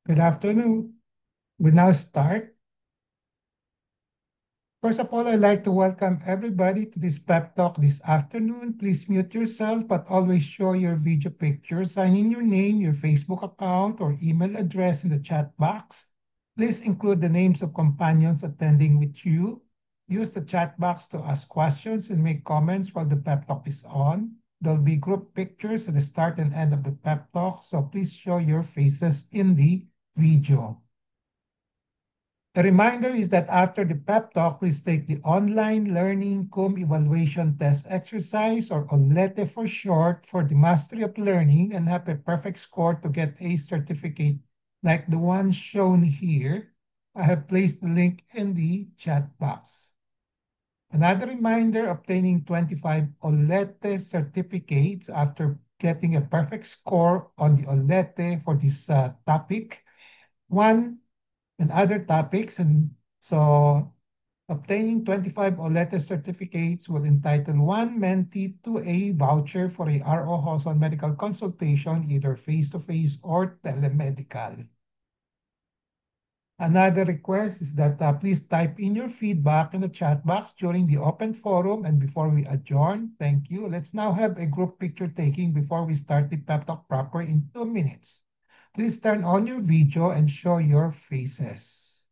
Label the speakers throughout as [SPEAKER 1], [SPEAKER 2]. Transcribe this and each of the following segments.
[SPEAKER 1] Good afternoon. We now start. First of all, I'd like to welcome everybody to this pep talk this afternoon. Please mute yourself, but always show your video picture. Sign in your name, your Facebook account, or email address in the chat box. Please include the names of companions attending with you. Use the chat box to ask questions and make comments while the pep talk is on. There'll be group pictures at the start and end of the pep talk, so please show your faces in the video. A reminder is that after the pep talk, please take the online learning CUM evaluation test exercise, or OLETE for short, for the mastery of learning and have a perfect score to get a certificate like the one shown here. I have placed the link in the chat box. Another reminder, obtaining 25 OLETE certificates after getting a perfect score on the OLETE for this topic. One and other topics. And so obtaining 25 OLETE certificates will entitle one mentee to a voucher for a RO Hoson medical consultation, either face-to-face or telemedical. Another request is that please type in your feedback in the chat box during the open forum and before we adjourn. Thank you. Let's now have a group picture taking before we start the pep talk proper in 2 minutes. Please turn on your video and show your faces.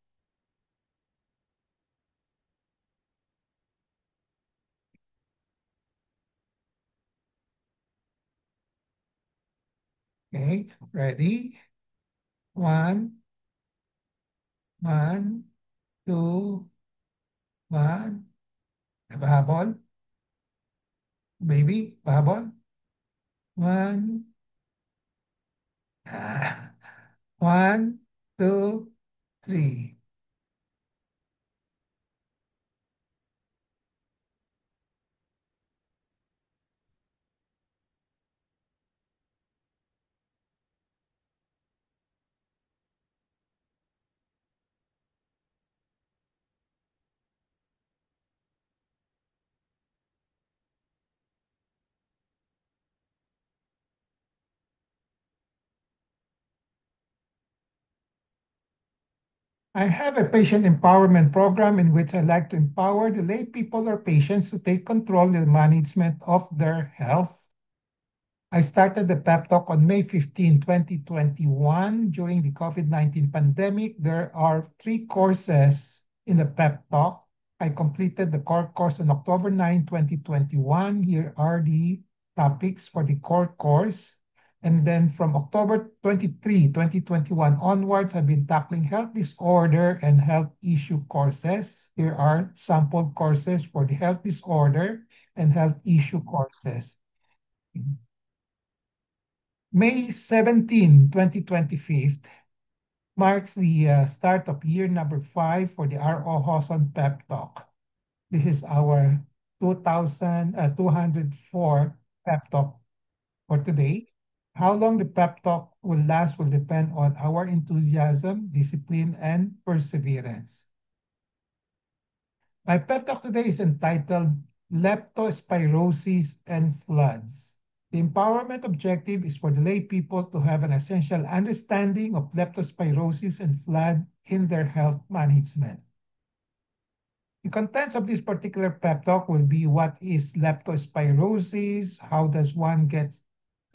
[SPEAKER 1] Okay, ready? One, one, two, one. Pahabol. Baby, pahabol. One. Ah. One, two, three. I have a patient empowerment program in which I like to empower the lay people or patients to take control of the management of their health. I started the pep talk on May 15, 2021 during the COVID-19 pandemic. There are 3 courses in the pep talk. I completed the core course on October 9, 2021. Here are the topics for the core course. And then from October 23, 2021 onwards, I've been tackling health disorder and health issue courses. Here are sample courses for the health disorder and health issue courses. May 17, 2025 marks the start of year number 5 for the RO Hoson Pep Talk. This is our 204 Pep Talk for today. How long the Pep Talk will last will depend on our enthusiasm, discipline, and perseverance. My pep talk today is entitled Leptospirosis and Floods. The empowerment objective is for the lay people to have an essential understanding of leptospirosis and flood in their health management. The contents of this particular pep talk will be what is leptospirosis, how does one get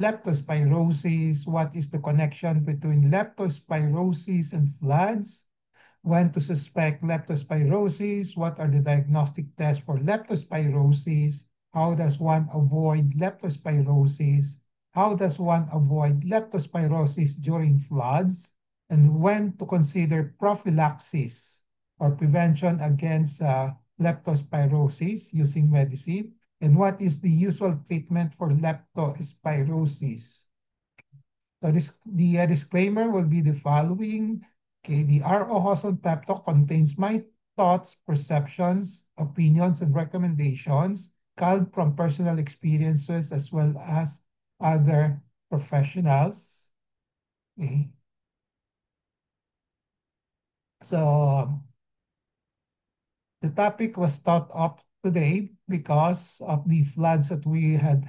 [SPEAKER 1] leptospirosis, what is the connection between leptospirosis and floods, when to suspect leptospirosis, what are the diagnostic tests for leptospirosis, how does one avoid leptospirosis, how does one avoid leptospirosis during floods, and when to consider prophylaxis or prevention against leptospirosis using medicine, and what is the usual treatment for leptospirosis. So the disclaimer will be the following. Okay, the RO Hoson Pep Talk contains my thoughts, perceptions, opinions, and recommendations culled from personal experiences as well as other professionals. Okay. So the topic was thought up today because of the floods that we had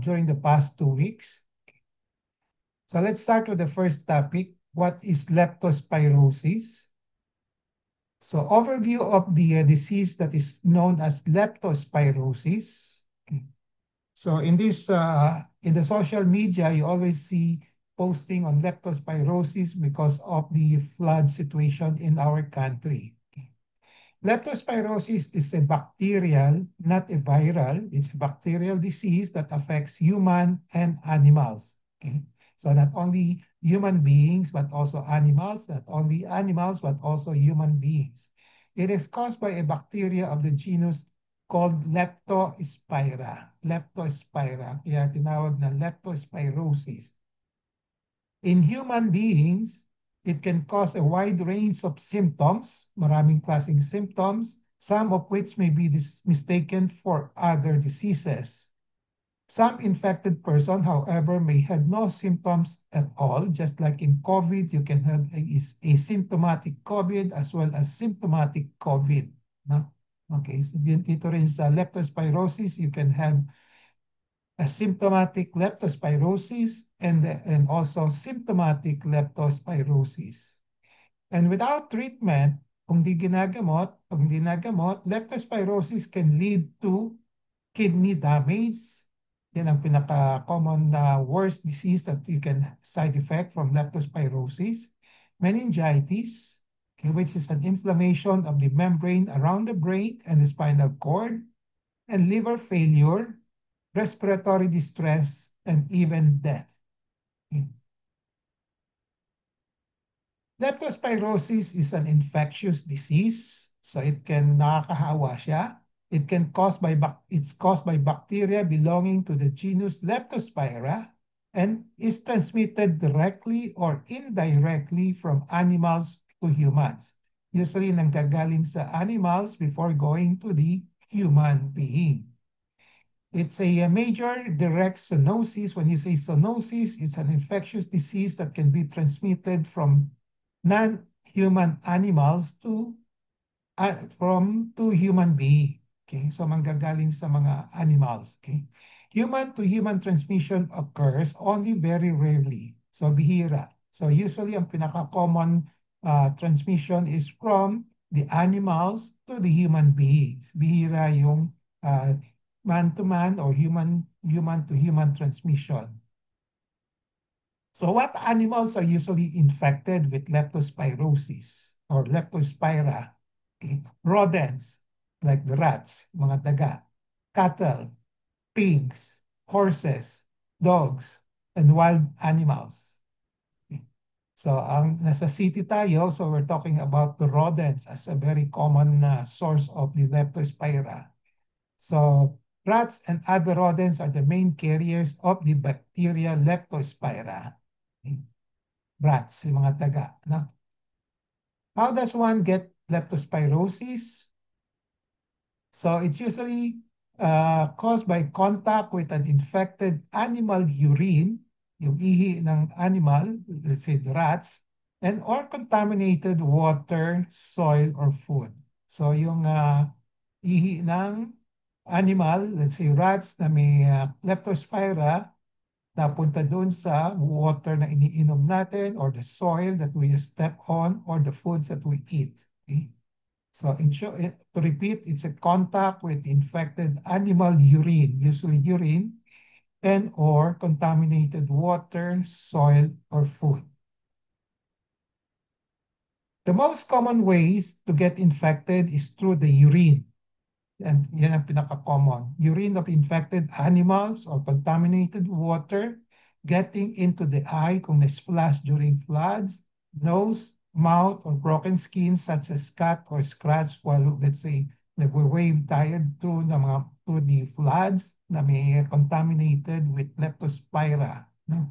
[SPEAKER 1] during the past 2 weeks. So let's start with the first topic. What is leptospirosis? So overview of the disease that is known as leptospirosis. Okay. So in the social media, you always see posting on leptospirosis because of the flood situation in our country. Leptospirosis is a bacterial, not a viral. It's a bacterial disease that affects human and animals. Okay? So not only human beings, but also animals, not only animals, but also human beings. It is caused by a bacteria of the genus called Leptospira. Leptospira. Kaya tinawag na leptospirosis. In human beings, it can cause a wide range of symptoms, maraming klaseng symptoms, some of which may be mistaken for other diseases. Some infected person, however, may have no symptoms at all, just like in COVID, you can have asymptomatic COVID as well as symptomatic COVID. No? Okay, so dito rin sa leptospirosis, you can have asymptomatic leptospirosis and also symptomatic leptospirosis. And without treatment, kung di nagamot, leptospirosis can lead to kidney damage. Yan ang pinaka-common na worst disease that you can side effect from leptospirosis. Meningitis, okay, which is an inflammation of the membrane around the brain and the spinal cord, and liver failure, respiratory distress, and even death. Leptospirosis is an infectious disease, so it can nakakahawa siya. It's caused by bacteria belonging to the genus Leptospira and is transmitted directly or indirectly from animals to humans. Usually nanggagaling sa animals before going to the human being. It's a major direct zoonosis. When you say zoonosis, it's an infectious disease that can be transmitted from non-human animals to human being. Okay, so manggagaling sa mga animals. Okay, human to human transmission occurs only very rarely. So bihira. So usually ang pinaka-common transmission is from the animals to the human beings. Bihira yung man-to-man or human-to-human transmission. So what animals are usually infected with leptospirosis or leptospira? Okay. Rodents, like the rats, mga daga, cattle, pigs, horses, dogs, and wild animals. Okay. So ang nasa city tayo, so we're talking about the rodents as a very common source of the leptospira. So rats and other rodents are the main carriers of the bacteria Leptospira. Okay. Rats, yung mga taga. No? How does one get leptospirosis? So it's usually caused by contact with an infected animal urine, yung ihi ng animal, let's say the rats, and or contaminated water, soil, or food. So yung ihi ng animal, let's say rats na may leptospira, napunta doon sa water na iniinom natin or the soil that we step on or the foods that we eat. Okay? So to repeat, it's a contact with infected animal urine, usually urine, and or contaminated water, soil, or food. The most common ways to get infected is through the urine. And yan ang pinaka-common. Urine of infected animals or contaminated water getting into the eye kung na-splash during floods, nose, mouth, or broken skin such as cut or scratch while, let's say, nag-wave tayo through the floods na may contaminated with leptospira. No?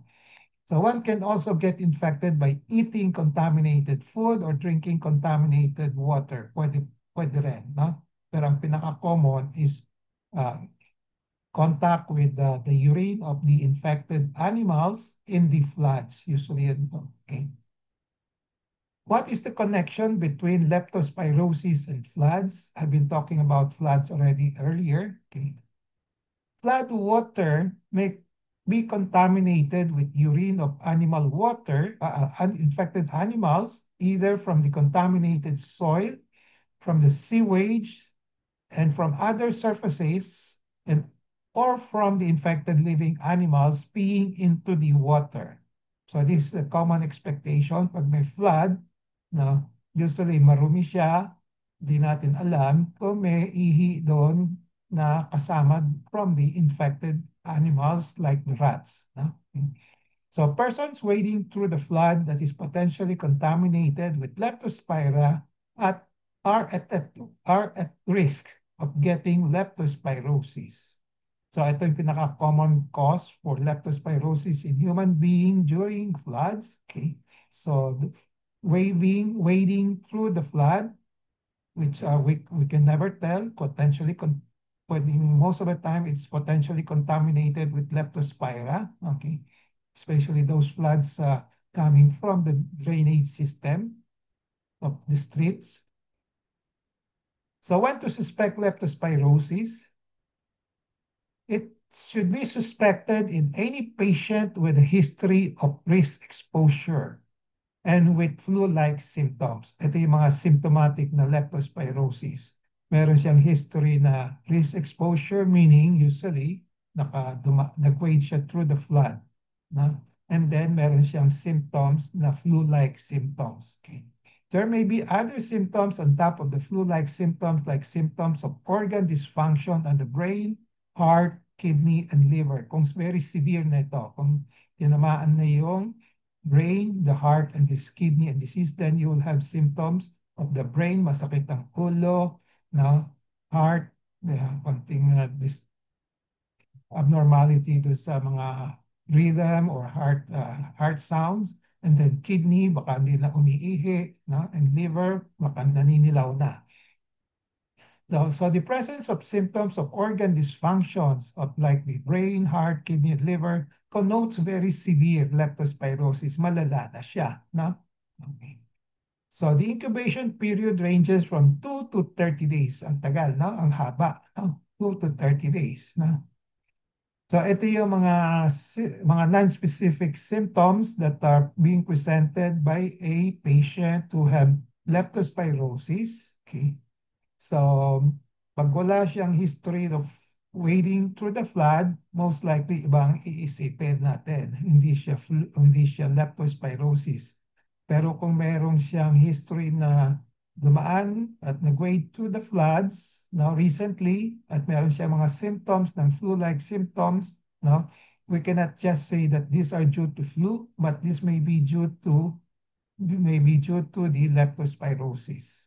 [SPEAKER 1] So one can also get infected by eating contaminated food or drinking contaminated water. Pwede rin, no? Pero ang pinaka-common is contact with the urine of the infected animals in the floods, usually. Okay. What is the connection between leptospirosis and floods? I've been talking about floods already earlier. Okay. Flood water be contaminated with urine of animal water, uninfected animals, either from the contaminated soil, from the sewage, and from other surfaces, and or from the infected living animals peeing into the water. So this is a common expectation pag may flood, no, usually marumi siya, di natin alam kung may ihi doon na kasama from the infected animals like the rats. No? So persons wading through the flood that is potentially contaminated with leptospira at, are at risk of getting leptospirosis. So ito yung pinaka-common cause for leptospirosis in human being during floods. Okay. So wading through the flood, which we can never tell, but most of the time it's potentially contaminated with leptospira. Okay. Especially those floods coming from the drainage system of the streets. So when to suspect leptospirosis? It should be suspected in any patient with a history of risk exposure and with flu-like symptoms. Ito yung mga symptomatic na leptospirosis. Meron siyang history na risk exposure, meaning usually nag-wade siya through the flood. No? And then meron siyang symptoms na flu-like symptoms. Okay. There may be other symptoms on top of the flu-like symptoms, like symptoms of organ dysfunction on the brain, heart, kidney, and liver. Kung very severe na ito, kung tinamaan na yung brain, the heart, and his kidney and disease, then you will have symptoms of the brain, masakit ang ulo, no? Heart, konting this abnormality do sa mga rhythm or heart sounds, and then kidney, baka hindi na umiihi, no? And liver, baka naninilaw na. So the presence of symptoms of organ dysfunctions of like the brain, heart, kidney, and liver connotes very severe leptospirosis. Malala na siya, no? Okay. So the incubation period ranges from 2 to 30 days. Ang tagal, no? Ang haba, no? 2 to 30 days, no? So ito yung mga non-specific symptoms that are being presented by a patient who have leptospirosis. Okay. So pag wala siyang history of wading through the flood, most likely ibang iisipin natin. Hindi siya leptospirosis. Pero kung meron siyang history na dumaan at nag-wade through the floods, now recently, at meron siya mga symptoms ng flu-like symptoms, no, we cannot just say that these are due to flu, but this may be due to the leptospirosis.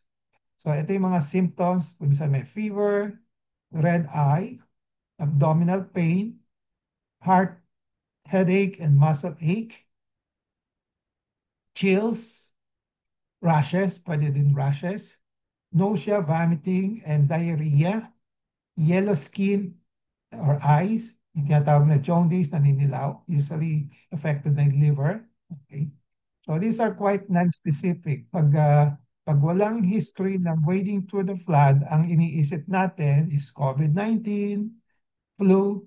[SPEAKER 1] So ito yung mga symptoms, kung minsan may fever, red eye, abdominal pain, heart, headache, and muscle ache, chills, rashes, pwede din rashes, nausea, vomiting, and diarrhea, yellow skin or eyes, yung tinatawag na jaundice, naninilaw, usually affected na yung liver. Okay. So these are quite non-specific. Pag walang history ng wading through the flood, ang iniisip natin is COVID-19, flu,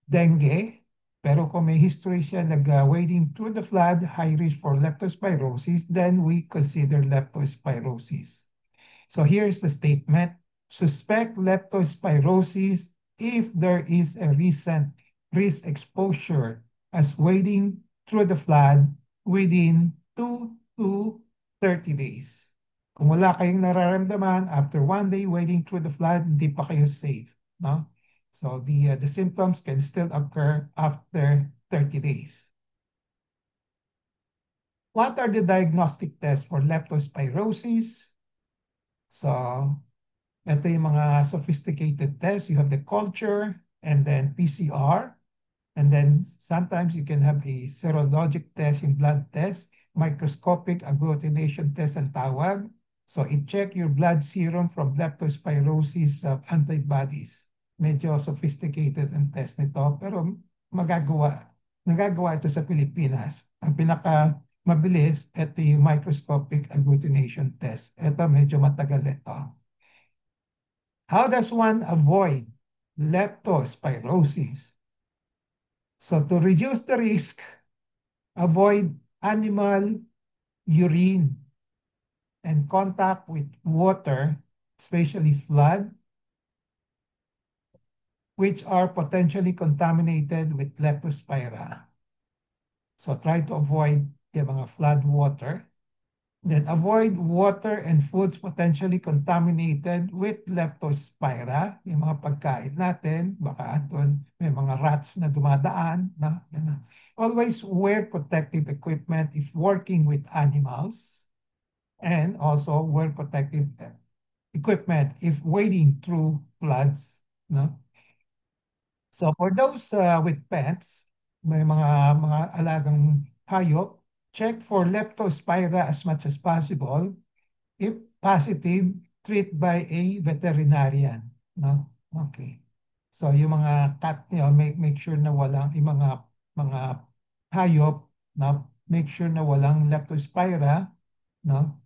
[SPEAKER 1] dengue. Pero kung may history siya wading through the flood, high risk for leptospirosis, then we consider leptospirosis. So here's the statement. Suspect leptospirosis if there is a recent risk exposure as wading through the flood within 2 to 30 days. Kung wala kayong nararamdaman after 1 day wading through the flood, hindi pa kayo safe. No? So the symptoms can still occur after 30 days. What are the diagnostic tests for leptospirosis? So ito yung mga sophisticated tests. You have the culture and then PCR. And then sometimes you can have a serologic test, yung blood test, microscopic agglutination test ang tawag. So i-check your blood serum from leptospirosis antibodies. Medyo sophisticated ang test nito, pero nagagawa ito sa Pilipinas. Ang pinaka mabilis, ito yung microscopic agglutination test. Ito medyo matagal ito. How does one avoid leptospirosis? So to reduce the risk, avoid animal urine and contact with water, especially flood, which are potentially contaminated with Leptospira. So try to avoid yung mga flood water. Then avoid water and foods potentially contaminated with Leptospira. Yung mga pagkain natin, baka andun may mga rats na dumadaan. Yan. Always wear protective equipment if working with animals. And also wear protective equipment if wading through floods. No? So for those with pets, may mga alagang hayop, check for Leptospira as much as possible. If positive, treat by a veterinarian. No? Okay. So yung mga cat nyo, make sure na walang, yung mga hayop, no? Make sure na walang Leptospira, no?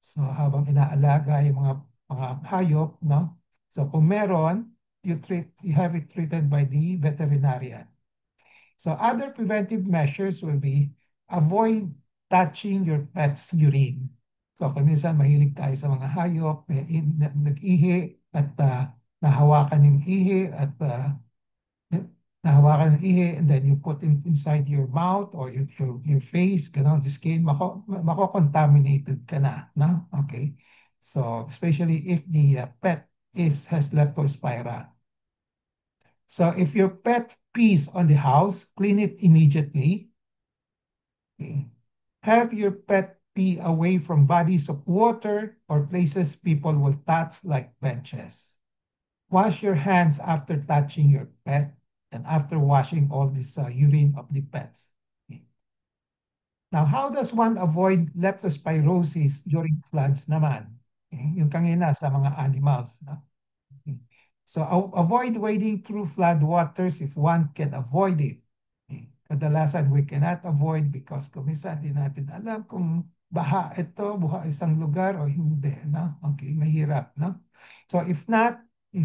[SPEAKER 1] So habang inaalaga yung mga hayop, no? So kung meron, you have it treated by the veterinarian. So other preventive measures will be avoid touching your pet's urine. So kung minsan mahilig tayo sa mga hayop, nag-ihi at nahawakan yung ihi at nahawakan ng ihi and then you put it inside your mouth or your face, gano'n, your skin, mako-contaminated ka na, no? Okay. So especially if the pet has Leptospira. So if your pet pees on the house, clean it immediately. Okay. Have your pet pee away from bodies of water or places people will touch like benches. Wash your hands after touching your pet and after washing all this urine of the pets. Okay. Now, how does one avoid leptospirosis during floods naman? Okay. Yung kanina sa mga animals. No? Okay. So, avoid wading through flood waters if one can avoid it. Okay. Kadalasan, we cannot avoid because kung minsan di natin alam kung baha ito, buha isang lugar o hindi. No? Okay, mahirap. No? So, if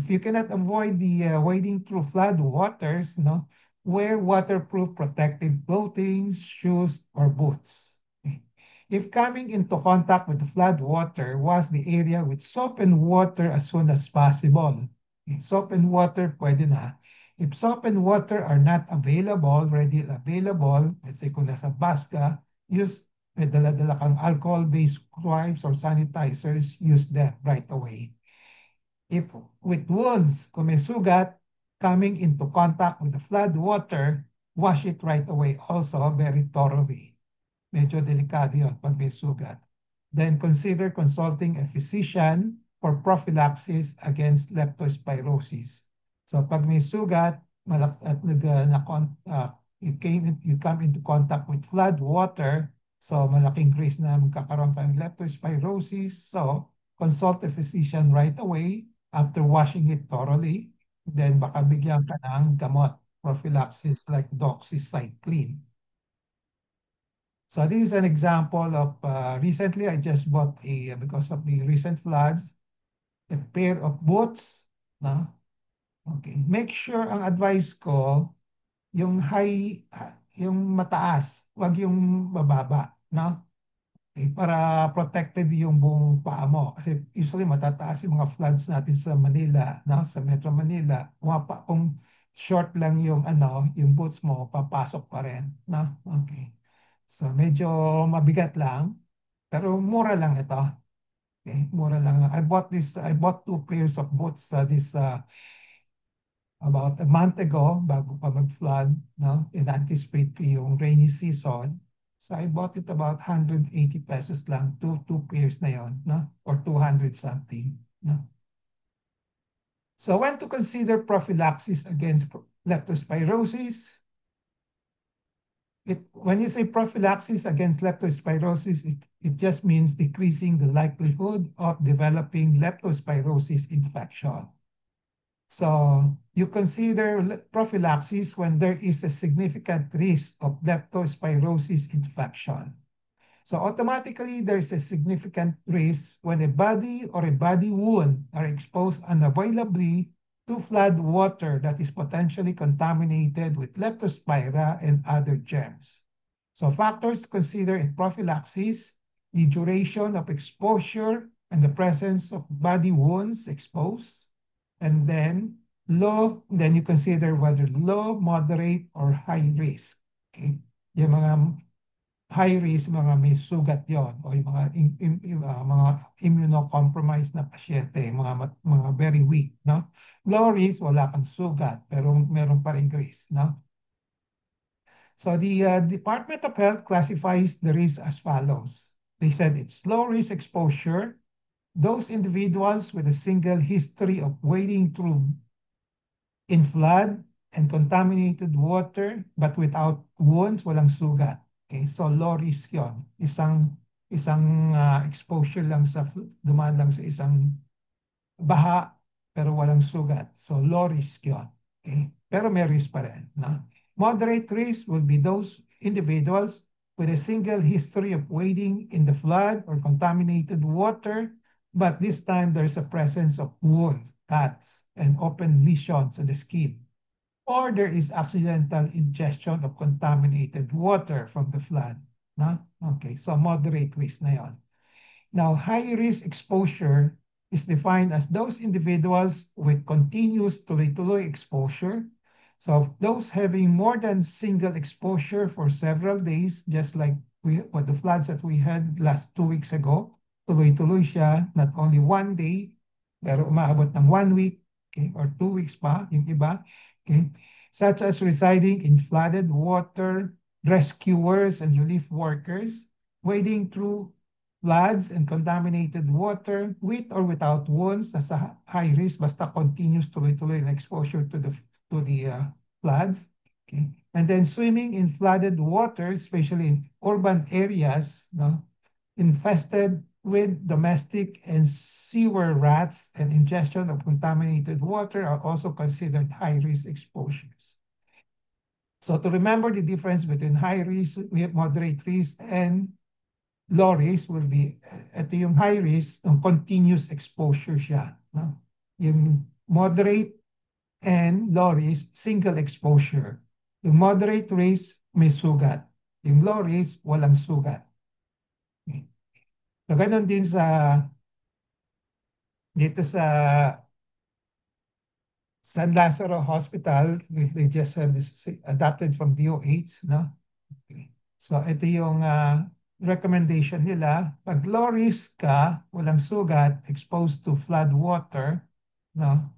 [SPEAKER 1] you cannot avoid the wading through flood waters, no, wear waterproof protective clothing, shoes, or boots. Okay. If coming into contact with the flood water, wash the area with soap and water as soon as possible. Okay. Soap and water, pwede na. If soap and water are not available, ready available, let's say kung nasa bus ka, may dala-dala kang alcohol-based wipes or sanitizers, use them right away. If with wounds, kung may sugat, coming into contact with the flood water, wash it right away also very thoroughly. Medyo delikado yun pag may sugat. Then consider consulting a physician for prophylaxis against leptospirosis. So pag may sugat, you come into contact with flood water, so malaking risk na magkakaroon ka ng leptospirosis. So consult a physician right away after washing it thoroughly. Then baka bigyan ka ng gamot, prophylaxis like doxycycline. So this is an example of recently I just bought because of the recent floods, a pair of boots. No? Okay. Make sure ang advice ko, yung mataas, wag yung bababa. No? Okay, para protected yung buong paa mo. Kasi usually matataas yung mga floods natin sa Manila, no? Sa Metro Manila. Kung short lang yung boots mo, papasok pa rin. No? Okay. So medyo mabigat lang, pero mura lang ito. Okay, mura lang. I bought two pairs of boots about a month ago bago pa mag-flood, no? In-anticipate ko yung rainy season. So I bought it about 180 pesos lang, two pairs na yon, no? Or 200 something, no? So when to consider prophylaxis against leptospirosis? When you say prophylaxis against leptospirosis, it just means decreasing the likelihood of developing leptospirosis infection. So you consider prophylaxis when there is a significant risk of leptospirosis infection. So automatically, there's a significant risk when a body or a body wound are exposed unavoidably to flood water that is potentially contaminated with Leptospira and other germs. So factors to consider in prophylaxis, the duration of exposure and the presence of body wounds exposed, and then then you consider whether low, moderate, or high risk. Okay? Yung mga high risk, mga may sugat yon o yung mga immunocompromised na pasyente, mga very weak, no? Low risk, wala kang sugat, pero meron pa rin risk, no? So the Department of Health classifies the risk as follows. They said it's low risk exposure, those individuals with a single history of wading through in flood and contaminated water but without wounds, walang sugat. Okay, so low risk yun. Isang exposure lang dumaan lang sa isang baha pero walang sugat. So low risk yun. Okay, pero may risk pa rin. No? Moderate risk would be those individuals with a single history of wading in the flood or contaminated water, but this time there's a presence of wounds, cuts, and open lesions on the skin, or there is accidental ingestion of contaminated water from the flood. No? Okay, so moderate risk na yon. Now, high-risk exposure is defined as those individuals with continuous tuloy-tuloy exposure. So those having more than single exposure for several days, just like what the floods that we had last 2 weeks ago, tuloy-tuloy siya, not only one day, pero umaabot ng 1 week, okay, or 2 weeks pa, yung iba, okay, such as residing in flooded water, rescuers and relief workers, wading through floods and contaminated water with or without wounds, nasa high risk, basta continuous tuloy-tuloy na exposure to the floods. Okay. And then swimming in flooded water, especially in urban areas, no, infested with domestic and sewer rats and ingestion of contaminated water are also considered high-risk exposures. So to remember the difference between high risk, moderate risk, and low risk will be, ito yung high risk, yung continuous exposure siya. No? Yung moderate and low risk, single exposure. Yung moderate risk, may sugat. Yung low risk, walang sugat. Okay. So, ganun din dito sa San Lazaro Hospital, they just have this adapted from DOH, no? Okay. So, ito yung recommendation nila. Pag low risk ka, walang sugat, exposed to flood water, no?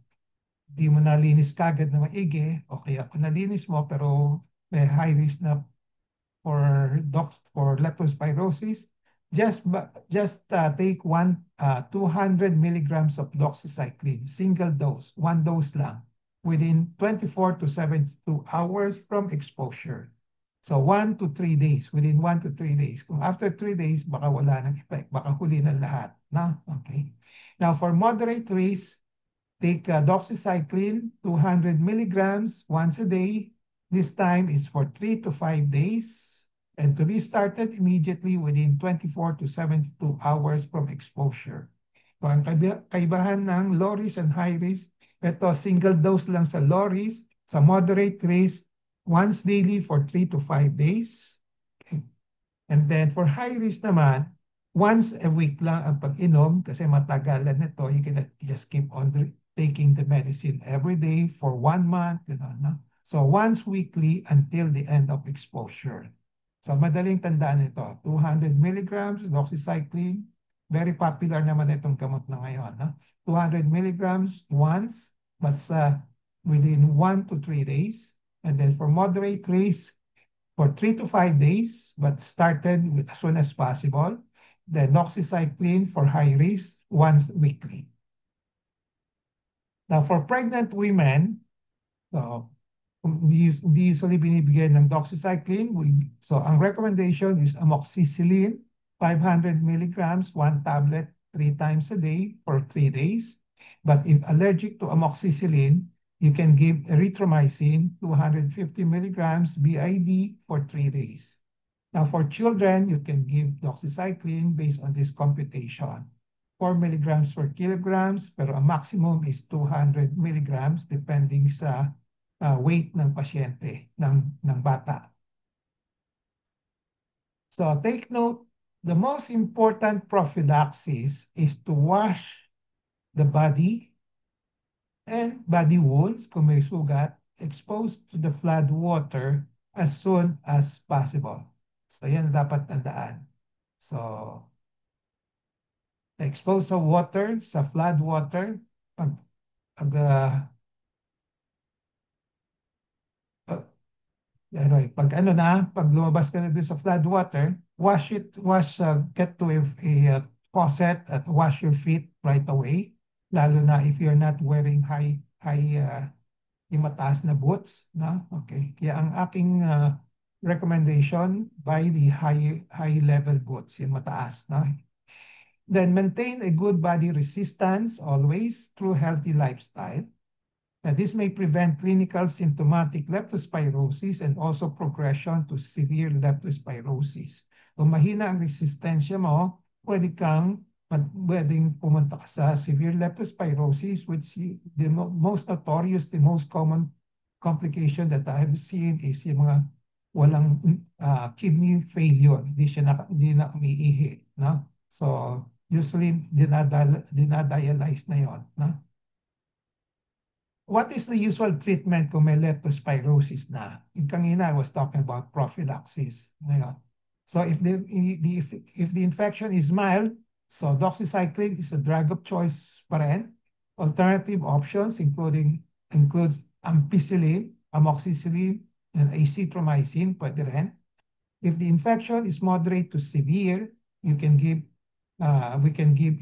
[SPEAKER 1] Di mo nalinis kagad na maigi, o kaya kung nalinis mo, pero may high risk na for leptospirosis, just take 200 milligrams of doxycycline, single dose, one dose lang, within 24 to 72 hours from exposure. So 1 to 3 days, within 1 to 3 days. Kung after 3 days, baka wala ng effect, baka huli ng lahat. No? Okay. Now for moderate risk, take doxycycline, 200 milligrams once a day. This time is for 3 to 5 days and to be started immediately within 24 to 72 hours from exposure. So ang kaibahan ng low risk and high risk, ito single dose lang sa low risk, sa moderate risk, once daily for 3 to 5 days. Okay. And then for high risk naman, once a week lang ang pag-inom kasi matagalan nito, you cannot just keep on taking the medicine every day for 1 month, you know, no? So once weekly until the end of exposure. So madaling tandaan ito, 200 milligrams doxycycline, very popular naman itong gamot na ngayon, no? 200 milligrams once, but within 1 to 3 days. And then for moderate risk, for 3 to 5 days, but started as soon as possible. Then doxycycline for high risk, once weekly. Now, for pregnant women, so, di usually binibigyan ng doxycycline. So, ang recommendation is amoxicillin, 500 milligrams, 1 tablet, 3 times a day for 3 days. But if allergic to amoxicillin, you can give erythromycin, 250 milligrams BID for 3 days. Now, for children, you can give doxycycline based on this computation. 4 milligrams per kilograms, pero ang maximum is 200 milligrams depending sa weight ng pasyente, ng bata. So take note, the most important prophylaxis is to wash the body and body wounds kung may sugat exposed to the flood water as soon as possible. So yan dapat tandaan. So expose sa water, sa flood water, pag uh, anyway, pag lumabas ka na doon sa flood water, get to a faucet at wash your feet right away. Lalo na if you're not wearing yung mataas na boots, no? Okay. Kaya ang aking recommendation, buy the high level boots, yung mataas, no? Then maintain a good body resistance always through healthy lifestyle. This may prevent clinical symptomatic leptospirosis and also progression to severe leptospirosis. Kung mahina ang resistensya mo, pwedeng pumunta ka sa severe leptospirosis, which the most notorious, the most common complication that I have seen is yung mga walang kidney failure. Hindi na umiihi. No? So, usually, dinadialyze na yon. No? What is the usual treatment kung may leptospirosis na? Yung kanina, I was talking about prophylaxis. Ngayon. So if the infection is mild, so doxycycline is a drug of choice pa rin. Alternative options includes ampicillin, amoxicillin, and azithromycin, pwede rin. If the infection is moderate to severe, we can give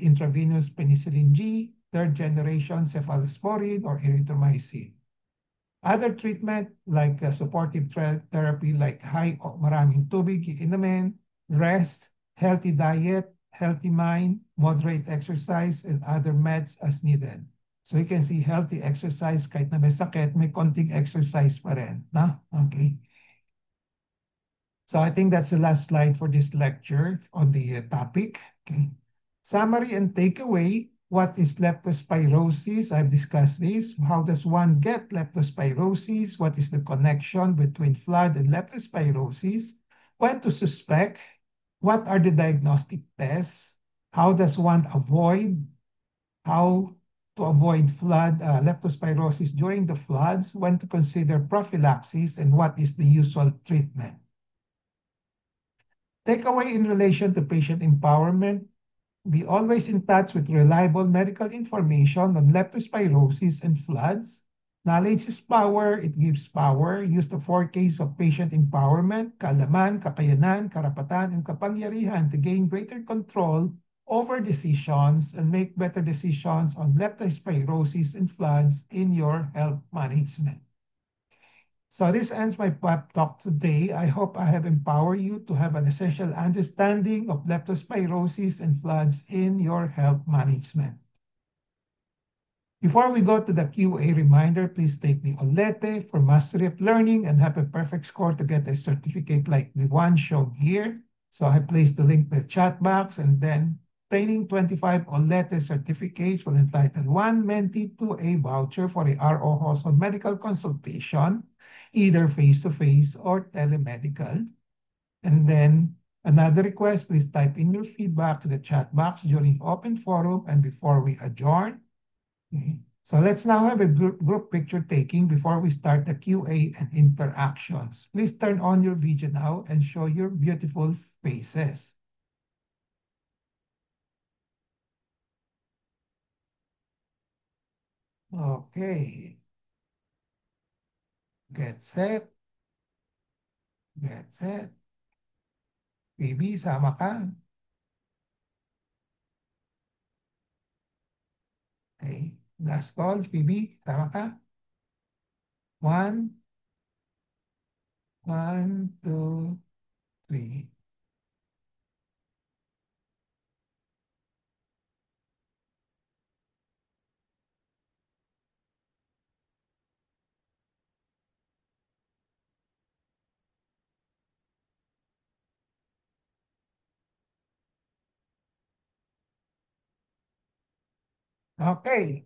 [SPEAKER 1] intravenous penicillin G, third generation cephalosporin, or erythromycin. Other treatment like supportive therapy like maraming tubig, inumin, rest, healthy diet, healthy mind, moderate exercise, and other meds as needed. So you can see healthy exercise, kahit na may sakit, may konting exercise pa rin. No? Okay. So I think that's the last slide for this lecture on the topic. Okay. Summary and takeaway. What is leptospirosis? I've discussed this. How does one get leptospirosis? What is the connection between flood and leptospirosis? When to suspect? What are the diagnostic tests? How does one avoid? How to avoid flood leptospirosis during the floods? When to consider prophylaxis? And what is the usual treatment? Takeaway in relation to patient empowerment. Be always in touch with reliable medical information on leptospirosis and floods. Knowledge is power, it gives power. Use the 4Ks of patient empowerment, kaalaman, kakayanan, karapatan, and kapangyarihan to gain greater control over decisions and make better decisions on leptospirosis and floods in your health management. So this ends my pep talk today. I hope I have empowered you to have an essential understanding of leptospirosis and floods in your health management. Before we go to the QA reminder, please take the OLETE for Mastery of Learning and have a perfect score to get a certificate like the one shown here. So I placed the link in the chat box, and then Training 25 OLETE certificates will entitle one Menti to a voucher for a RO host on medical consultation, either face-to-face or telemedical. And then another request, please type in your feedback to the chat box during open forum and before we adjourn. Okay. So let's now have a group picture taking before we start the QA and interactions. Please turn on your video now and show your beautiful faces. Okay. Get set. Get set. Baby, sama ka. Okay. Last call, Phoebe, sama ka. One, two, three. Okay.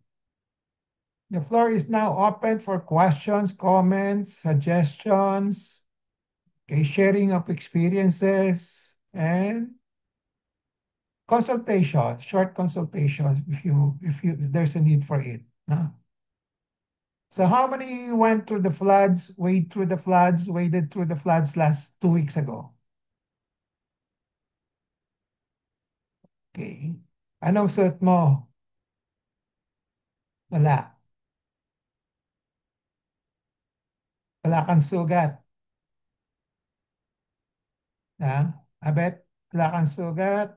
[SPEAKER 1] The floor is now open for questions, comments, suggestions, okay, sharing of experiences, and consultation, short consultation if there's a need for it. No? So how many went through the floods, waded through the floods last 2 weeks ago? Okay. Anong suot mo? Wala. Wala kang sugat. Ha? Abet, wala kang sugat.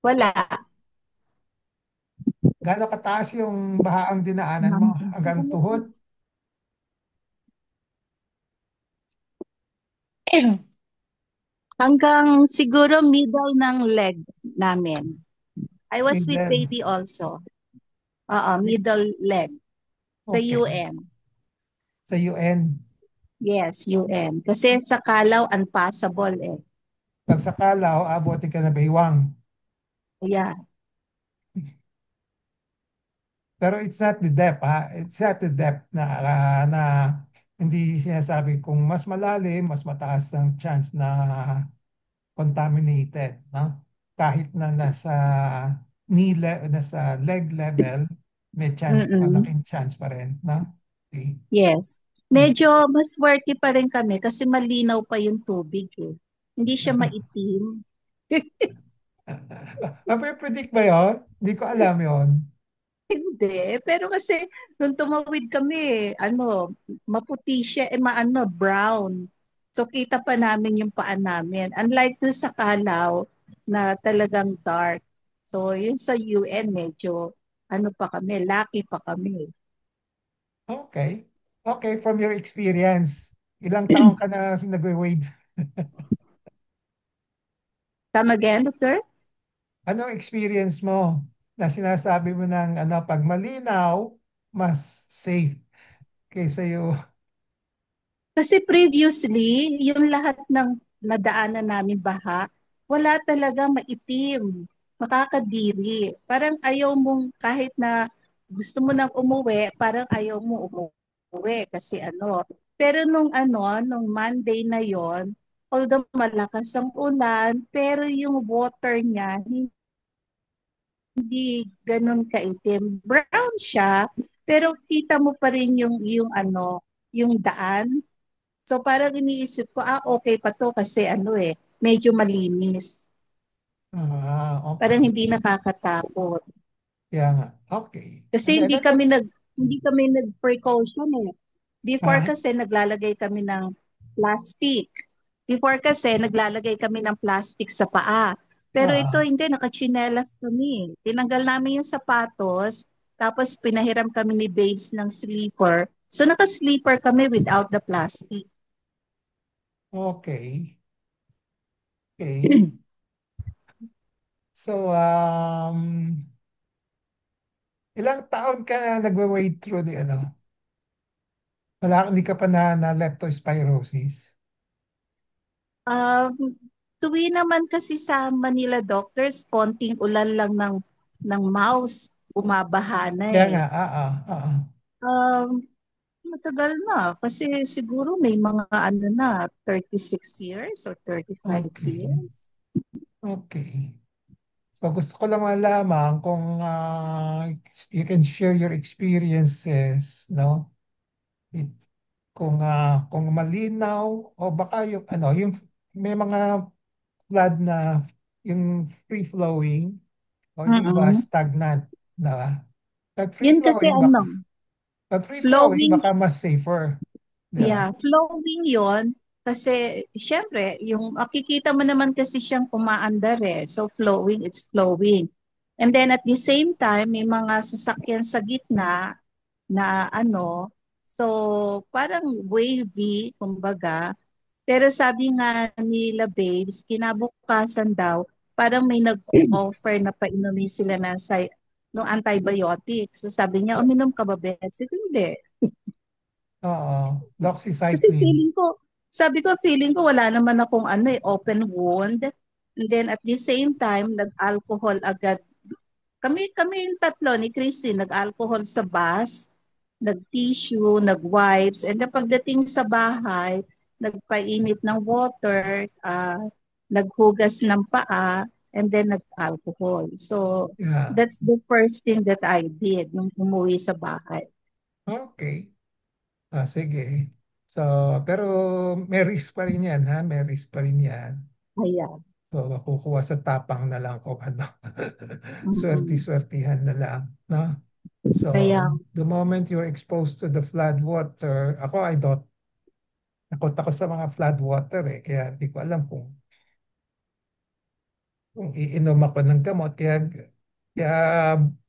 [SPEAKER 2] Wala.
[SPEAKER 1] Gaano kataas yung bahaang dinaanan mo? Hanggang tuhod?
[SPEAKER 2] Hanggang siguro middle ng leg namin. I was with
[SPEAKER 1] Middle.
[SPEAKER 2] baby also. Oo, middle leg. Sa
[SPEAKER 1] Okay.
[SPEAKER 2] UN.
[SPEAKER 1] Sa UN.
[SPEAKER 2] Yes, UN. Kasi sa Kalaw, unpassable eh.
[SPEAKER 1] Pag sa Kalaw, abuti ka na baywang.
[SPEAKER 2] Yeah.
[SPEAKER 1] Pero it's not the depth, ha? It's not the depth na hindi sinasabi kung mas malalim, mas mataas ang chance na contaminated, no? Kahit na nasa leg level, may chance,
[SPEAKER 2] Mm-mm.
[SPEAKER 1] malaking chance pa rin, no? Okay.
[SPEAKER 2] Yes.
[SPEAKER 1] Mm.
[SPEAKER 2] Medyo mas worthy pa rin kami kasi malinaw pa yung tubig eh. Hindi siya maitim.
[SPEAKER 1] Mapipredict ba yun? Hindi ko alam yun.
[SPEAKER 2] Hindi. Pero kasi nung tumawid kami, ano, maputi siya, maano, brown. So kita pa namin yung paa namin. Unlike dun sa Kalaw na talagang dark. So yun sa UN medyo ano pa kami, lucky pa kami.
[SPEAKER 1] Okay. Okay, from your experience, ilang taong ka na nagwe-wade?
[SPEAKER 2] Tama again, Doctor?
[SPEAKER 1] Ano experience mo na sinasabi mo ng pag malinaw, mas safe kaysa yung
[SPEAKER 2] Kasi previously, yung lahat ng nadaanan namin baha, wala talaga maitim, makakadiri. Parang ayaw mong kahit na gusto mo nang umuwi, parang ayaw mo umuwi kasi ano. Pero nung Monday na yon, although malakas ang ulan, pero yung water niya hindi ganun kaitim. Brown siya, pero kita mo pa rin yung ano, yung daan. So parang iniisip ko, okay pa to kasi ano eh, medyo malinis. Parang
[SPEAKER 1] okay.
[SPEAKER 2] hindi nakakatakot.
[SPEAKER 1] Kaya nga. Okay.
[SPEAKER 2] Kasi
[SPEAKER 1] Hindi,
[SPEAKER 2] hindi kami nag-precaution eh. Before
[SPEAKER 1] ah,
[SPEAKER 2] kasi naglalagay kami ng plastic. Before kasi naglalagay kami ng plastic sa paa. Pero ito
[SPEAKER 1] ah,
[SPEAKER 2] hindi, nakachinelas kami. Tinanggal namin yung sapatos, tapos pinahiram kami ni Babes ng sleeper. So naka-sleeper kami without the plastic.
[SPEAKER 1] okay. Okay. So, ilang taon ka na nagwe-wade through the hindi ka pa na leptospirosis?
[SPEAKER 2] Um, tuwi naman kasi sa Manila doctors, konting ulan lang ng mouse, bumabaha na
[SPEAKER 1] Kaya
[SPEAKER 2] eh.
[SPEAKER 1] nga,
[SPEAKER 2] Um, matagal na kasi siguro may mga ano na 36 years or 35
[SPEAKER 1] Okay.
[SPEAKER 2] years.
[SPEAKER 1] Okay. So gusto ko lang malaman kung you can share your experiences, no? It, kung malinaw o baka yung may mga flood na yung free flowing o yung iba
[SPEAKER 2] Mm-mm.
[SPEAKER 1] stagnant, na pag free
[SPEAKER 2] Yun kasi
[SPEAKER 1] flowing
[SPEAKER 2] ano, flowing.
[SPEAKER 1] baka mas safer, di ba?
[SPEAKER 2] Yeah, flowing yon kasi syempre, yung makikita mo naman kasi siyang umaandar eh. So flowing, it's flowing. And then at the same time, may mga sasakyan sa gitna na ano, so parang wavy, kumbaga. Pero sabi nga nila babes, kinabukasan daw, parang may nag-offer na painumin sila ng antibiotics. So sabi niya,
[SPEAKER 1] O-
[SPEAKER 2] uminom ka ba, Beth? Sige, hindi.
[SPEAKER 1] Oo,
[SPEAKER 2] Kasi
[SPEAKER 1] doxycycline.
[SPEAKER 2] feeling ko, Sabi ko, feeling ko wala naman akong ano eh, open wound. And then at the same time, nag-alcohol agad. Kami yung tatlo ni Christine, nag-alcohol sa bus, nag-tissue, nag-wipes. And then pagdating sa bahay, nagpainit ng water, naghugas ng paa, and then nag-alcohol. So
[SPEAKER 1] Yeah.
[SPEAKER 2] that's the first thing that I did nung umuwi sa bahay.
[SPEAKER 1] Okay. Sige. So, pero may risk pa rin yan, ha? May risk pa rin yan.
[SPEAKER 2] Ayan.
[SPEAKER 1] So, makukuha sa tapang na lang kung ano.
[SPEAKER 2] Mm.
[SPEAKER 1] Swerti-swertihan na lang, no? So,
[SPEAKER 2] Kaya,
[SPEAKER 1] the moment you're exposed to the flood water, ako, I don't, takot ako sa mga flood water eh. Kaya hindi ko alam kung iinom ako ng gamot. Kaya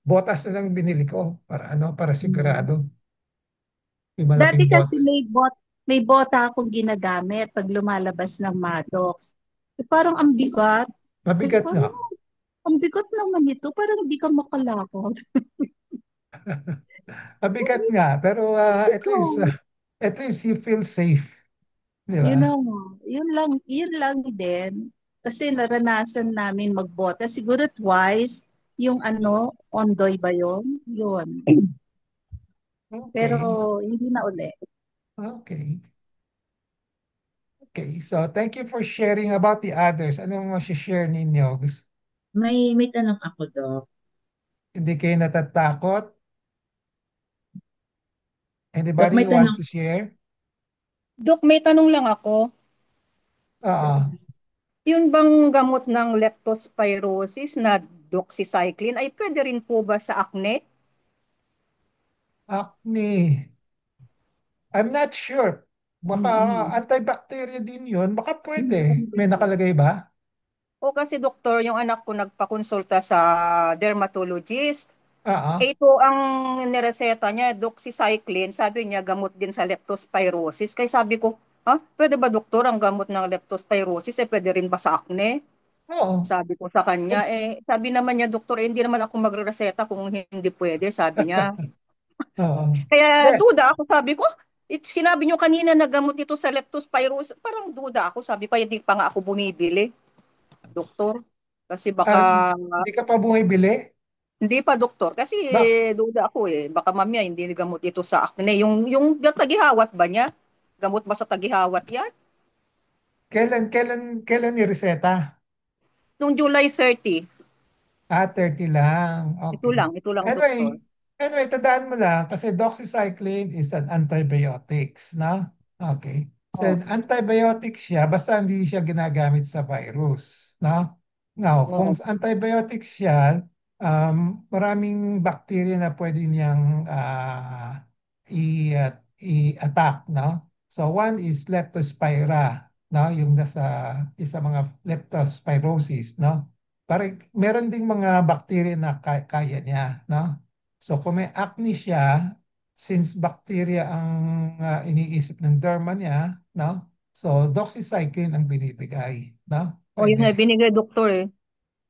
[SPEAKER 1] botas na lang binili ko para ano, para sigurado.
[SPEAKER 2] mm.
[SPEAKER 1] Yung
[SPEAKER 2] Dati
[SPEAKER 1] malaking
[SPEAKER 2] kasi
[SPEAKER 1] botas.
[SPEAKER 2] may bota akong ginagamit pag lumalabas ng Maddox. Eh, parang ang bigat. Sabi
[SPEAKER 1] Mabigat
[SPEAKER 2] ko,
[SPEAKER 1] nga.
[SPEAKER 2] ano, ang bigat naman ito. Parang hindi ka makalakot.
[SPEAKER 1] Mabigat nga, pero
[SPEAKER 2] Ikaw,
[SPEAKER 1] at least you feel safe, di
[SPEAKER 2] yun
[SPEAKER 1] ba?
[SPEAKER 2] na nga. Yun lang din. Kasi naranasan namin magbota. Siguro twice. Yung ano, Ondoy ba yun? Yun. Pero
[SPEAKER 1] Okay,
[SPEAKER 2] hindi na uli.
[SPEAKER 1] okay, okay. So, thank you for sharing about the others. Anong share ninyo?
[SPEAKER 3] May tanong ako, Dok.
[SPEAKER 1] Hindi kayo natatakot?
[SPEAKER 3] Dok,
[SPEAKER 1] Anybody
[SPEAKER 3] may
[SPEAKER 1] who wants
[SPEAKER 3] tanong.
[SPEAKER 1] to share?
[SPEAKER 4] Dok, may tanong lang ako.
[SPEAKER 1] Oo.
[SPEAKER 4] Yun bang gamot ng leptospirosis na doxycycline ay pwede rin po ba sa acne?
[SPEAKER 1] Acne. I'm not sure. Baka
[SPEAKER 4] Mm-mm.
[SPEAKER 1] antibacteria din yun. Baka
[SPEAKER 2] Hindi
[SPEAKER 1] pwede.
[SPEAKER 2] kami
[SPEAKER 1] May
[SPEAKER 2] ganun.
[SPEAKER 1] nakalagay ba?
[SPEAKER 4] O kasi doktor, yung anak ko nagpakonsulta sa dermatologist.
[SPEAKER 1] Oo.
[SPEAKER 4] Ito ang nireseta niya, doxycycline. Sabi niya, gamot din sa leptospirosis. Kaya sabi ko, ha? Pwede ba doktor ang gamot ng leptospirosis? Eh, pwede rin ba sa acne?
[SPEAKER 1] Oo.
[SPEAKER 4] Sabi ko sa kanya, sabi naman niya, doktor, hindi naman ako magre-reseta kung hindi pwede, sabi niya.
[SPEAKER 1] Oo.
[SPEAKER 4] Kaya
[SPEAKER 1] Hindi.
[SPEAKER 4] duda ako, sabi ko, sinabi nyo kanina na gamot ito sa leptospirosis, parang duda ako, sabi ko, hindi pa nga ako bumibili, doktor. Kasi baka,
[SPEAKER 1] Hindi ka pa bumibili?
[SPEAKER 4] hindi pa doktor, kasi
[SPEAKER 1] Ba,
[SPEAKER 4] duda ako baka mamaya hindi gamot ito sa acne. Yung tagihawat ba niya? Gamot ba sa tagihawat yan?
[SPEAKER 1] kailan ni reseta?
[SPEAKER 4] Nung July 30,
[SPEAKER 1] 30 lang. Okay.
[SPEAKER 4] ito lang doktor.
[SPEAKER 1] Anyway, tandaan mo lang kasi doxycycline is an antibiotics, no? Okay. So,
[SPEAKER 4] Oh,
[SPEAKER 1] antibiotics siya basta hindi siya ginagamit sa virus, no? Now, kung
[SPEAKER 4] oh.
[SPEAKER 1] antibiotics siya, maraming bacteria na pwede niyang i-attack, no? So, one is Leptospira, no? Yung isa mga leptospirosis, no? Parang meron ding mga bacteria na kaya niya, no? So kung may acne siya, since bacteria ang iniisip ng derma niya, no? So doxycycline ang binibigay, no?
[SPEAKER 4] Oh, yun na
[SPEAKER 1] Pwede.
[SPEAKER 4] binigay doktor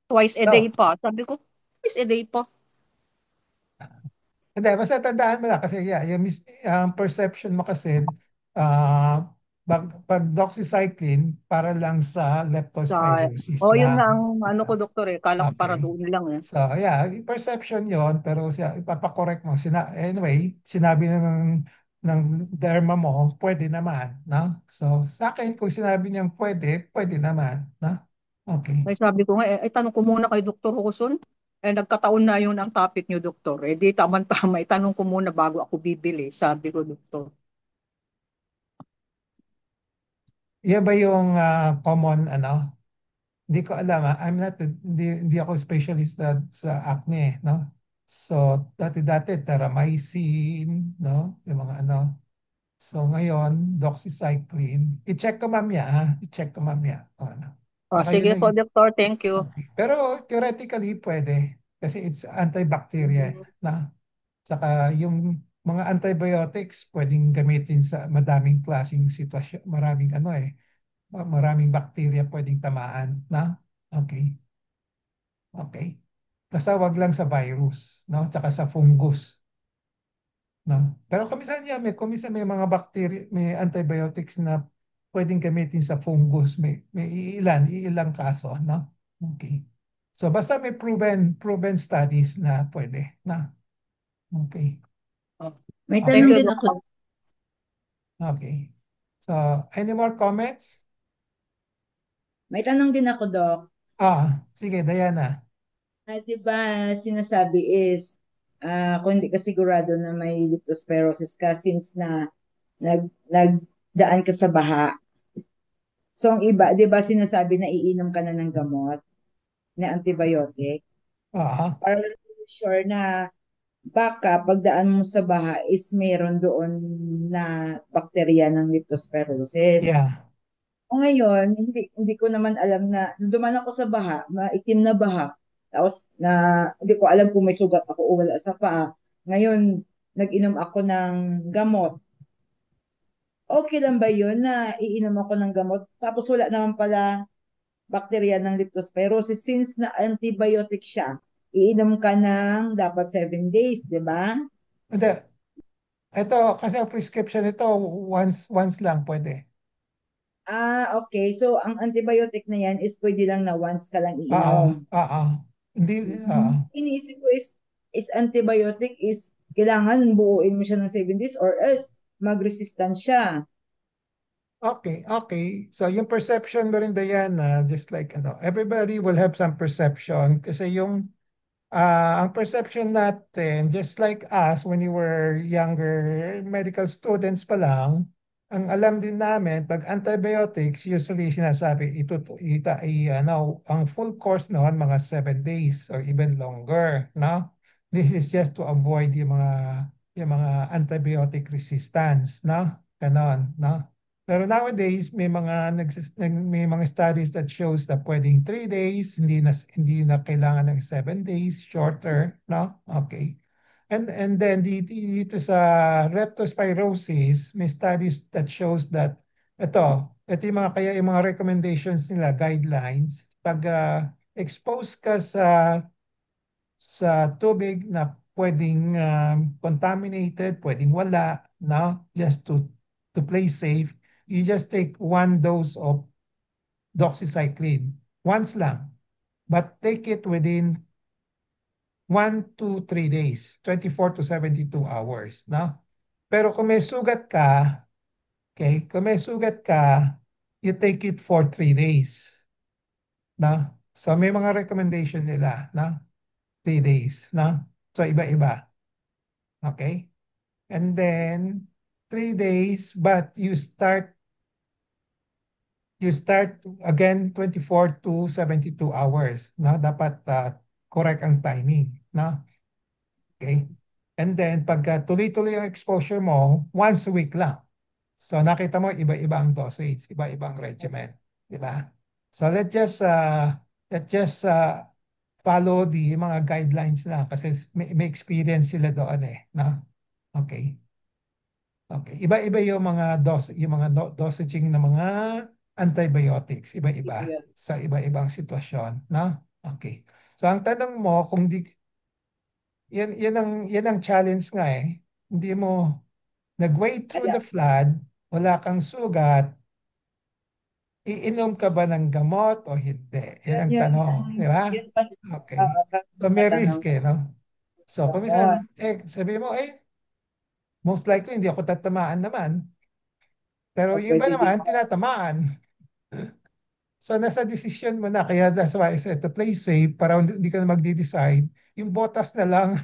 [SPEAKER 4] Twice a day
[SPEAKER 1] So,
[SPEAKER 4] pa. Sabi ko, twice a day pa.
[SPEAKER 1] hindi, basta tandaan mo lang kasi ang perception mo kasi uh, pag doxycycline para lang sa
[SPEAKER 4] Sa,
[SPEAKER 1] leptospirosis
[SPEAKER 4] oh, yun nga
[SPEAKER 1] lang.
[SPEAKER 4] ang ano ko, doktor Kala ko para
[SPEAKER 1] Okay.
[SPEAKER 4] doon lang
[SPEAKER 1] So, yeah, perception yon pero siya, ipapakorek mo. Anyway, sinabi na ng derma mo, pwede naman, no? So, sa akin, kung sinabi niyang pwede, pwede naman, no? Okay.
[SPEAKER 4] Ay sabi ko nga, tanong ko muna kay Dr. Huson. Nagkataon na yun ang topic niyo, doktor. Di tama-tama, itanong ko muna bago ako bibili. Sabi ko, doktor.
[SPEAKER 1] Yan ba yung common, ano? Hindi ko alam, hindi ako specialist sa acne, no? So, dati-dati, Terramycin, no? Yung mga ano. So ngayon, doxycycline. I-check ko mamaya, ha? I-check ko mamaya. O, ano.
[SPEAKER 4] Oh,
[SPEAKER 1] Baka yun
[SPEAKER 4] sige
[SPEAKER 1] na
[SPEAKER 4] po, doktor. Thank you.
[SPEAKER 1] okay. Pero theoretically, pwede. Kasi it's antibacterial na. Saka yung mga antibiotics, pwedeng gamitin sa madaming klaseng sitwasyon. Maraming bacteria pwedeng tamaan na. Okay. Okay. Basta wag lang sa virus, no? Tsaka sa fungus. No? Pero kuminsan may mga bacteria, may antibiotics na pwedeng gamitin sa fungus. May ilang kaso, no? Okay. So basta may proven studies na pwede, na. Okay.
[SPEAKER 3] May
[SPEAKER 4] Thank
[SPEAKER 3] tanong
[SPEAKER 4] you,
[SPEAKER 3] din
[SPEAKER 4] Doc.
[SPEAKER 3] ako.
[SPEAKER 1] Okay. So, any more comments?
[SPEAKER 3] May tanong din ako, Doc.
[SPEAKER 1] Sige, Diana.
[SPEAKER 3] Di ba sinasabi is, kung hindi ka sigurado na may leptospirosis ka since na nagdaan ka sa baha. So ang iba, di ba sinasabi na iinom ka na ng gamot na antibiotic para lang sure na baka pagdaan mo sa baha is mayroon doon na bakterya ng leptospirosis.
[SPEAKER 1] Yeah.
[SPEAKER 3] O ngayon, hindi ko naman alam na nung dumaan ako sa baha, maitim na baha. Tapos hindi ko alam kung may sugat ako o wala sa paa. Ngayon, nag-inom ako ng gamot. Okay lang ba yun na iinom ako ng gamot? Tapos wala naman pala bakterya ng leptospirosis since na antibiotic siya. Iinom ka ng dapat 7 days, di ba?
[SPEAKER 1] Hindi. Ito, kasi ang prescription ito, once lang pwede.
[SPEAKER 3] Okay. So, ang antibiotic na yan is pwede lang na once ka lang
[SPEAKER 1] Oo,
[SPEAKER 3] iinom.
[SPEAKER 1] oo. Hindi,
[SPEAKER 3] Iniisip ko is antibiotic is kailangan buuin mo siya ng 7 days or else mag-resistant siya.
[SPEAKER 1] Okay, okay. So yung perception mo rin, Diana, just like everybody will have some perception kasi ang perception natin, just like us when we were younger, medical students pa lang, ang alam din namin, pag antibiotics, usually sinasabi, ang full course noon, mga 7 days or even longer, no? This is just to avoid yung mga antibiotic resistance, no? Ganon, no? Pero nowadays may mga studies that shows na pwedeng 3 days, hindi na kailangan ng 7 days, shorter, no? Okay. And then dito sa leptospirosis, may studies that shows that ito yung mga recommendations nila, guidelines, pag expose ka sa tubig na pwedeng contaminated, pwedeng wala, no? Just to play safe, you just take 1 dose of doxycycline. Once lang. But take it within 1 to 3 days, 24 to 72 hours, no? Pero kung may sugat ka, okay, kung may sugat ka, you take it for 3 days, no? So may mga recommendation nila, no? 3 days, no? So iba-iba. Okay? And then 3 days, but you start again 24 to 72 hours, no? Dapat correct ang timing, no? Okay? And then pagka tuloy-tuloy ang exposure mo, once a week lang. So nakita mo iba-iba ang dosage, iba-ibang regimen, di ba? So let's just follow the mga guidelines na kasi may experience sila doon no? Okay. Okay. Iba-iba yung mga dosaging ng mga antibiotics, iba-iba sa iba-ibang sitwasyon, no? Okay. So ang tanong mo kung yan ang challenge nga Hindi mo nag-wade through
[SPEAKER 3] Kaya,
[SPEAKER 1] the flood, wala kang sugat, iinom ka ba ng gamot o hindi? Yan
[SPEAKER 3] yan
[SPEAKER 1] ang
[SPEAKER 3] yun,
[SPEAKER 1] tanong, di ba?
[SPEAKER 3] yun pa
[SPEAKER 1] Okay. So may
[SPEAKER 3] tatanong.
[SPEAKER 1] risk no? So kung
[SPEAKER 3] Oo.
[SPEAKER 1] minsan, sabi mo, most likely hindi ako tatamaan naman. Pero
[SPEAKER 3] O
[SPEAKER 1] yung iba
[SPEAKER 3] pwede din
[SPEAKER 1] naman, tinatamaan. So nasa desisyon mo na. Kaya that's why I said to play safe para hindi ka na magde-decide. Yung botas na lang,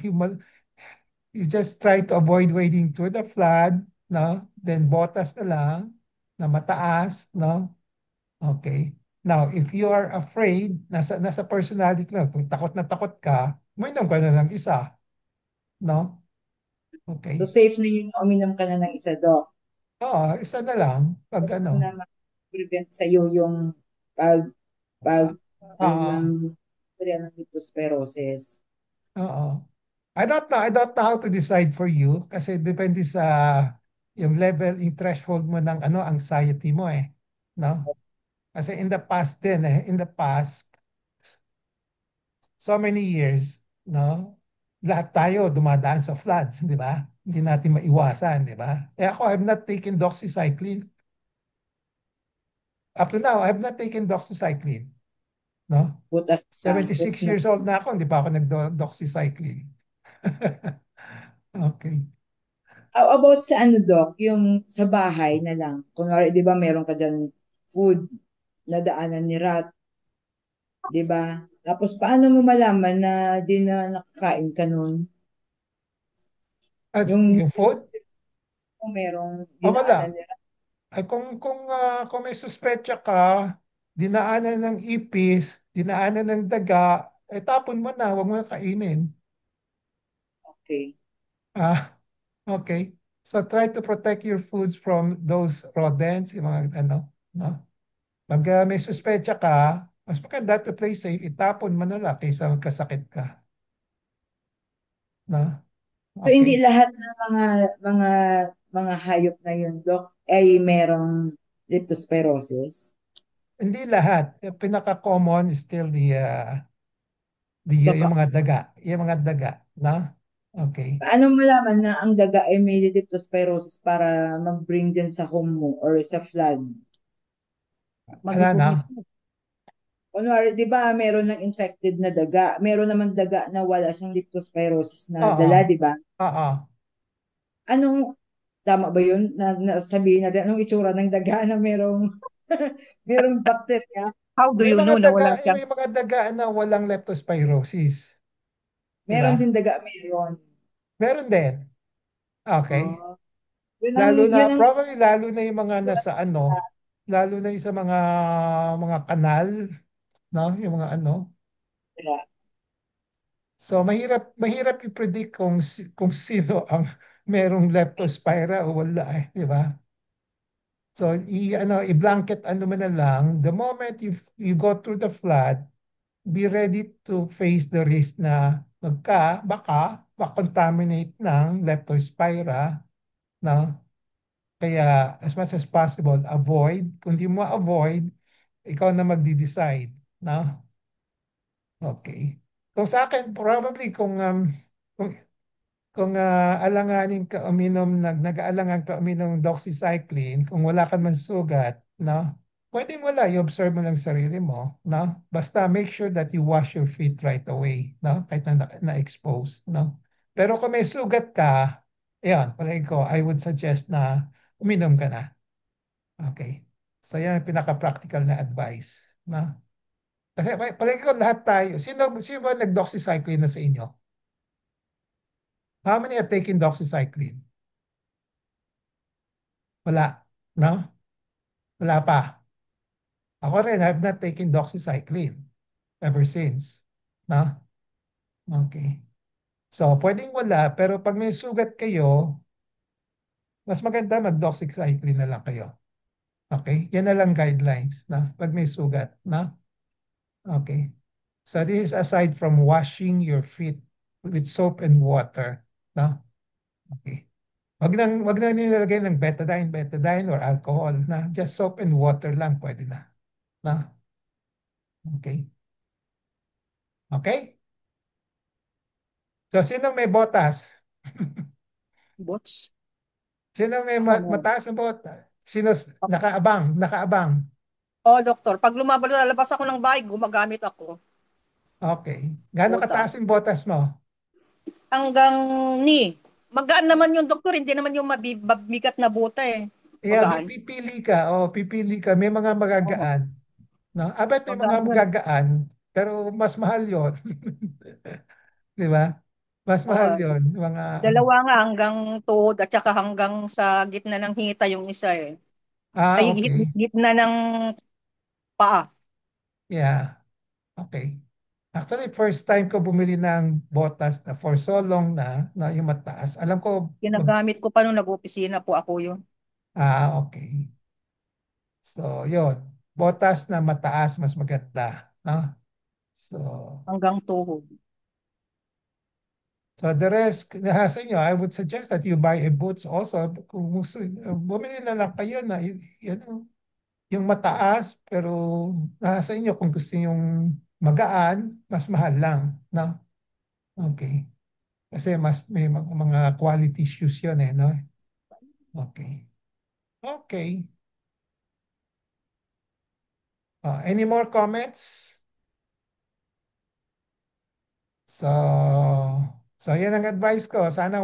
[SPEAKER 1] you just try to avoid wading through the flood, no? Then botas na lang na mataas, no? Okay. Now, if you are afraid, nasa personality mo, kung takot na takot ka, uminom ka na ng isa, no?
[SPEAKER 3] So
[SPEAKER 1] Okay.
[SPEAKER 3] safe na yun, uminom ka na ng isa, Doc.
[SPEAKER 1] Oo, isa na lang. Pag
[SPEAKER 3] Para na ma-prevent sa'yo yung pag, pag, ano
[SPEAKER 1] Oo,
[SPEAKER 3] ng, ng leptospirosis.
[SPEAKER 1] oo. I don't know how to decide for you kasi depende sa yung level, yung threshold mo ng anxiety mo no? Kasi in the past, so many years, no? Lahat tayo dumadaan sa floods, di ba? Hindi natin maiwasan, di ba? Eh ako, I've not taken doxycycline up to now, I have not taken doxycycline. No?
[SPEAKER 3] Butas na.
[SPEAKER 1] 76
[SPEAKER 3] That's na.
[SPEAKER 1] years old na ako, hindi pa ako nag-doxycycline. Okay.
[SPEAKER 3] How about sa ano, Doc, yung sa bahay na lang. Kunwari, di ba meron ka dyan food na daanan ni rat, di ba? Tapos paano mo malaman na di na nakakain ka nun?
[SPEAKER 1] As,
[SPEAKER 3] Yung
[SPEAKER 1] yung food?
[SPEAKER 3] kung merong
[SPEAKER 1] O
[SPEAKER 3] dinaanan
[SPEAKER 1] wala.
[SPEAKER 3] ni rat.
[SPEAKER 1] Ay, kung may suspecha ka, dinaanan ng ipis, dinaanan ng daga, tapon mo na, huwag mo na kainin.
[SPEAKER 3] Okay.
[SPEAKER 1] Ah, okay. So try to protect your foods from those rodents, yung mga ano, no? Pag may suspecha ka, mas maganda to play safe, itapon mo na lang kaysa magkasakit ka. No?
[SPEAKER 3] So hindi
[SPEAKER 1] Okay.
[SPEAKER 3] lahat ng mga mga hayop na yun, Doc, ay merong leptospirosis.
[SPEAKER 1] Hindi lahat. Yung pinaka-common is still
[SPEAKER 3] Baka,
[SPEAKER 1] yung mga daga. Yung mga daga, no? Okay.
[SPEAKER 3] paano mo malaman na ang daga ay may leptospirosis para mag-bring dyan sa home mo or sa flood?
[SPEAKER 1] Ano na?
[SPEAKER 4] Magbubugis mo.
[SPEAKER 3] Kunwari, di ba meron ng infected na daga? Meron naman daga na wala siyang leptospirosis na
[SPEAKER 1] Oo.
[SPEAKER 3] dala, di ba?
[SPEAKER 1] Oo.
[SPEAKER 3] Anong, tama ba yun? Na sabihin natin, anong itsura ng daga na merong, merong bacteria?
[SPEAKER 4] How do you know na wala siyang
[SPEAKER 1] May mga daga na walang leptospirosis. Di ba?
[SPEAKER 3] Meron din daga, meron.
[SPEAKER 1] Meron din. Okay.
[SPEAKER 3] Oh, yun ang
[SPEAKER 1] Probably lalo na yung mga nasa ano, lalo na yung sa mga kanal, no? Yung mga ano.
[SPEAKER 3] itsura.
[SPEAKER 1] So mahirap i-predict kung sino ang merong leptospira o wala eh, di ba? So i-blanket ano mo na lang, the moment you go through the flood, be ready to face the risk na baka ma-contaminate ng leptospira, no? Kaya as much as possible, avoid. Kung di mo avoid, ikaw na magdi-decide, no? Okay. Kung sa akin, probably kung alanganin ka uminom, nag-aalangan ka uminom ng doxycycline, kung wala ka man sugat, no? Pwedeng wala, i-observe mo lang sarili mo, no? Basta make sure that you wash your feet right away, no? Kahit na-expose, no? Pero kung may sugat ka, yan, palagi ko, I would suggest na uminom ka na. Okay. So yan ang pinaka-practical na advice, no? Kasi palagi ko lahat tayo, sino ba nag-doxycycline na sa inyo? How many have taken doxycycline? Wala. No? Wala pa. Ako rin, I've not taken doxycycline ever since. No? Okay. So, pwedeng wala, pero pag may sugat kayo, mas maganda mag-doxycycline na lang kayo. Okay? Yan na lang guidelines na pag may sugat. Na? Okay. So, this is aside from washing your feet with soap and water. No? Okay. Wag nang nilalagay ng betadine or alcohol na just soap and water lang pwede na. Na? Okay. Okay? So, sino may botas?
[SPEAKER 4] bots?
[SPEAKER 1] Sino may
[SPEAKER 4] Ako mo.
[SPEAKER 1] mataas na botas? Sino nakaabang?
[SPEAKER 4] Oh, doktor, pag lumalabas ako ng bahay, gumagamit ako.
[SPEAKER 1] Okay. Gaano
[SPEAKER 4] Botas.
[SPEAKER 1] kataas yung botas mo?
[SPEAKER 4] Hanggang ni. Magaan naman yung doktor, hindi naman yung mabigat na buta eh.
[SPEAKER 1] Yeah,
[SPEAKER 4] Magaan.
[SPEAKER 1] pipili ka. May mga
[SPEAKER 4] Oo,
[SPEAKER 1] magagaan. No? Abat may mga
[SPEAKER 4] magaan yun.
[SPEAKER 1] magagaan, pero mas mahal yon. Di ba? Mas mahal
[SPEAKER 4] Oo.
[SPEAKER 1] yon. Mga,
[SPEAKER 4] Dalawa nga hanggang tuhod at saka hanggang sa gitna ng hita yung isa eh. Ay,
[SPEAKER 1] okay.
[SPEAKER 4] gitna ng paa.
[SPEAKER 1] Yeah. Okay. Actually, first time ko bumili ng botas na for so long na yung mataas. Alam ko,
[SPEAKER 4] Ginagamit ko pa nung nag-opisina po ako yun.
[SPEAKER 1] okay. So, yun. Botas na mataas, mas maganda. No? So,
[SPEAKER 4] Hanggang tuhod.
[SPEAKER 1] so the rest, nasa inyo, I would suggest that you buy a boots also. Kung gusto, bumili na lang kayo na, yung mataas, pero nasa inyo kung gusto yung magaan, mas mahal lang. No? Okay. Kasi may mga quality shoes yun eh, no? Okay. Okay. Any more comments? So, yan ang advice ko. Sana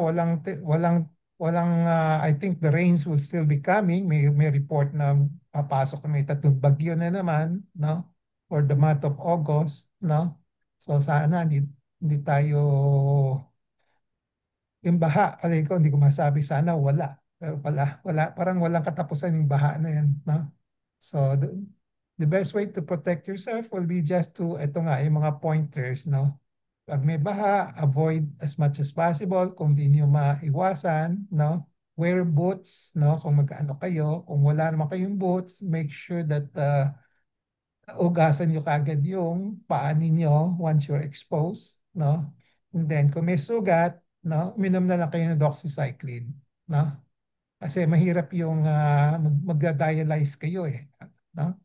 [SPEAKER 1] I think the rains will still be coming. May report na papasok na may tatlong bagyo na naman, no? For the month of August, no? So sana hindi tayo yung baha, hindi ko masabi sana wala. Pero wala, parang walang katapusan yung baha na yan, no? So the best way to protect yourself will be just to, ito nga, yung mga pointers, no? Pag may baha, avoid as much as possible. Kung di nyo maiwasan, no? Wear boots, no? Kung magkaano kayo. Kung wala naman kayong boots, make sure that ugasan nyo kagad yung paa ninyo once you're exposed, no? And then, kung may sugat, no? Minom na lang kayo ng doxycycline, no? Kasi mahirap yung magda-dialyze kayo eh, no?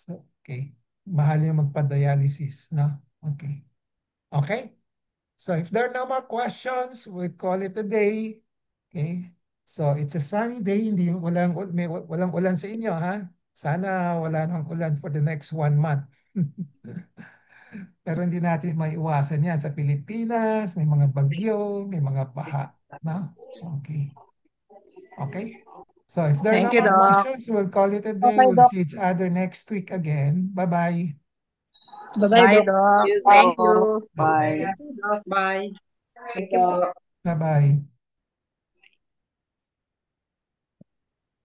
[SPEAKER 1] So, okay. Mahal yung magpa-dialysis, no? Okay. Okay? So if there are no more questions, we call it a day. Okay? So it's a sunny day, hindi walang ulan sa inyo, ha? Sana wala nang ulan for the next 1 month. Pero hindi natin maiwasan yan sa Pilipinas, may mga bagyo, may mga baha, no? Okay. Okay? So if there are
[SPEAKER 5] Thank
[SPEAKER 1] no
[SPEAKER 5] you,
[SPEAKER 1] more
[SPEAKER 5] Doc.
[SPEAKER 1] questions, we'll call it a day.
[SPEAKER 2] Okay,
[SPEAKER 1] We'll
[SPEAKER 2] Doc.
[SPEAKER 1] see each other next week again. Bye-bye.
[SPEAKER 2] Bye-bye,
[SPEAKER 5] Bye,
[SPEAKER 2] Doc.
[SPEAKER 5] Doc.
[SPEAKER 4] You
[SPEAKER 5] Thank
[SPEAKER 4] go.
[SPEAKER 5] you.
[SPEAKER 4] Bye.
[SPEAKER 3] Bye. Thank you.
[SPEAKER 1] Bye-bye.